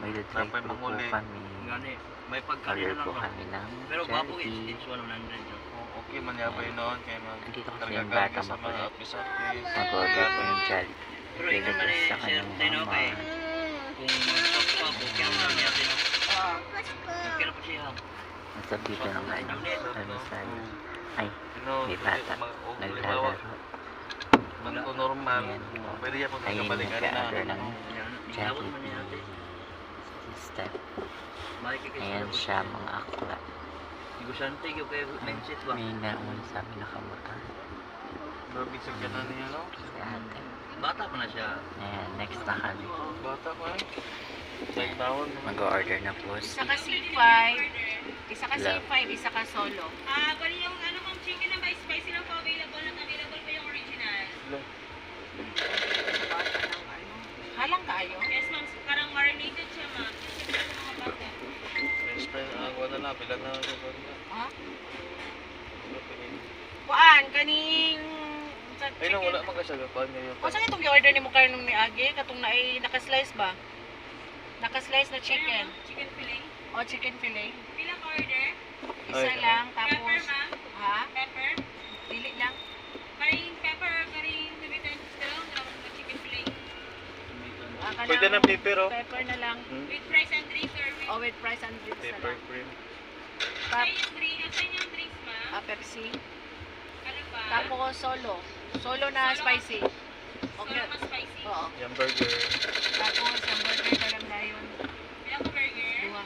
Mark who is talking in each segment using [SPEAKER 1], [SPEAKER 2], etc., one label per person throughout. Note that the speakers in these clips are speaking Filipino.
[SPEAKER 1] Magdadrive
[SPEAKER 2] Napay
[SPEAKER 1] po
[SPEAKER 2] manguli.
[SPEAKER 1] kami.
[SPEAKER 3] Gani, may
[SPEAKER 1] Order
[SPEAKER 3] pagkain na
[SPEAKER 1] po
[SPEAKER 3] lang ba?
[SPEAKER 1] kami ng
[SPEAKER 3] Pero bago
[SPEAKER 1] Jollibee.
[SPEAKER 3] it's 100 yun.
[SPEAKER 2] Okay man yapa yun noon. Kaya
[SPEAKER 1] Andito kasi
[SPEAKER 2] mag-karga
[SPEAKER 1] yung bata
[SPEAKER 2] sa mga
[SPEAKER 1] makulit.
[SPEAKER 2] apis-apis.
[SPEAKER 1] Mag-order po ng Jollibee.
[SPEAKER 3] Pero ikaw man
[SPEAKER 1] Pinagos
[SPEAKER 3] eh,
[SPEAKER 1] sa
[SPEAKER 3] Sir
[SPEAKER 1] kanyang
[SPEAKER 3] Tino,
[SPEAKER 1] mama.
[SPEAKER 3] kay kung mag-stop pa, bukyan mo lang niya, Tino. Bukyan po siya.
[SPEAKER 1] Nasa dito ng almusal. Ay,
[SPEAKER 2] No,
[SPEAKER 1] may bata. Naglalaro.
[SPEAKER 2] Man ko normal.
[SPEAKER 1] Ayan.
[SPEAKER 2] Pwede yan po
[SPEAKER 1] Ayun,
[SPEAKER 2] balikan na.
[SPEAKER 1] nagka-order ng
[SPEAKER 3] Yan, ihabot man niya natin.
[SPEAKER 1] sister.
[SPEAKER 3] Bakit kay
[SPEAKER 1] Ayan siya mga akla.
[SPEAKER 3] Negosante yung kayo mindset ba?
[SPEAKER 1] May naman sa amin nakamotor.
[SPEAKER 2] Grabe sa kanan niya, no?
[SPEAKER 1] Si ate.
[SPEAKER 3] Bata pa na siya.
[SPEAKER 1] Ayan, next na kami.
[SPEAKER 2] Bata pa eh. Like tawon.
[SPEAKER 1] Mag-order na po si
[SPEAKER 4] Isa ka C5, isa ka
[SPEAKER 1] Love.
[SPEAKER 4] C5, isa ka solo.
[SPEAKER 5] Bali yung ano kung chicken na ba spicy lang po available at available pa yung original.
[SPEAKER 4] Halang kayo?
[SPEAKER 5] Yes ma'am, parang marinated siya ma'am. Siyempre sa mga bata.
[SPEAKER 2] French fry na ako na lang. Bilang na ako na.
[SPEAKER 4] Ha? Kuan, kaning sa
[SPEAKER 2] Ay no, wala
[SPEAKER 4] chicken.
[SPEAKER 2] magkasagapan ngayon.
[SPEAKER 4] O saan itong i-order ni mo kayo nung niagi? Katong na ay naka-slice ba? Naka-slice na chicken.
[SPEAKER 5] Chicken fillet.
[SPEAKER 4] O chicken fillet.
[SPEAKER 5] Bilang order.
[SPEAKER 4] Isa
[SPEAKER 2] Ay,
[SPEAKER 4] lang,
[SPEAKER 5] Pepper
[SPEAKER 4] tapos...
[SPEAKER 5] ma'am.
[SPEAKER 4] Ha?
[SPEAKER 5] Pepper.
[SPEAKER 4] Dili lang.
[SPEAKER 5] Karing pepper, karing tumitan dalawang dalawang chicken fillet.
[SPEAKER 2] Pwede ng pepper oh.
[SPEAKER 4] Pepper na lang.
[SPEAKER 5] With fries and drinks or with...
[SPEAKER 4] O with price and drinks na
[SPEAKER 2] Pepper
[SPEAKER 4] lang.
[SPEAKER 2] cream.
[SPEAKER 4] Tap,
[SPEAKER 5] Saan yung drink? Saan yung drinks ma'am?
[SPEAKER 4] Pepsi.
[SPEAKER 5] Ano ba?
[SPEAKER 4] Tapos solo. Solo na
[SPEAKER 5] Solo.
[SPEAKER 4] spicy.
[SPEAKER 5] Solo
[SPEAKER 4] Okay.
[SPEAKER 5] mas spicy.
[SPEAKER 4] Oo.
[SPEAKER 2] Yung burger.
[SPEAKER 4] Tapos ang burger na lang na yun.
[SPEAKER 5] Bilang ko burger.
[SPEAKER 4] Duha.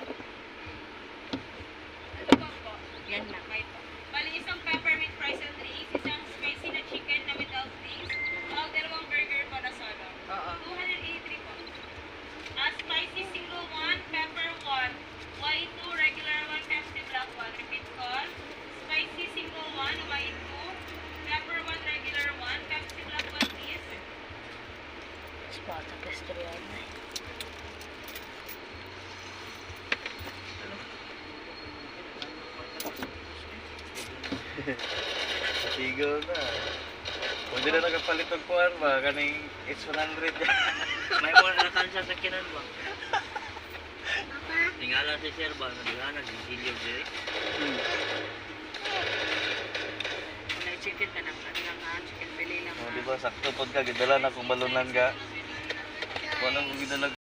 [SPEAKER 5] Ano ba po?
[SPEAKER 4] Yan lang.
[SPEAKER 5] Okay po. Bali isang pepper with fries and drinks, isang spicy na chicken na without drinks, dalawang burger po na solo.
[SPEAKER 4] Oo.
[SPEAKER 5] 283 po. Spicy single 1, pepper 1, white 2, regular 1, Pepsi black 1. Repeat call. Spicy single 1, white 2, pepper 1, regular 1, Pepsi black 1 please.
[SPEAKER 4] Spot sa pestrian.
[SPEAKER 2] Natigaw na. Kung di na nagpalit ng kuhan ba, kaning H100
[SPEAKER 3] May mga nakansya sa kinan ba? Tingala si Sir ba? Nagana, nagsilyo diri.
[SPEAKER 4] May chicken ka lang. Ano lang ha? Chicken fillet lang
[SPEAKER 2] Oh,
[SPEAKER 4] ha?
[SPEAKER 2] di ba sakto pod ka gidala na kung balunan ka. Kung anong gidala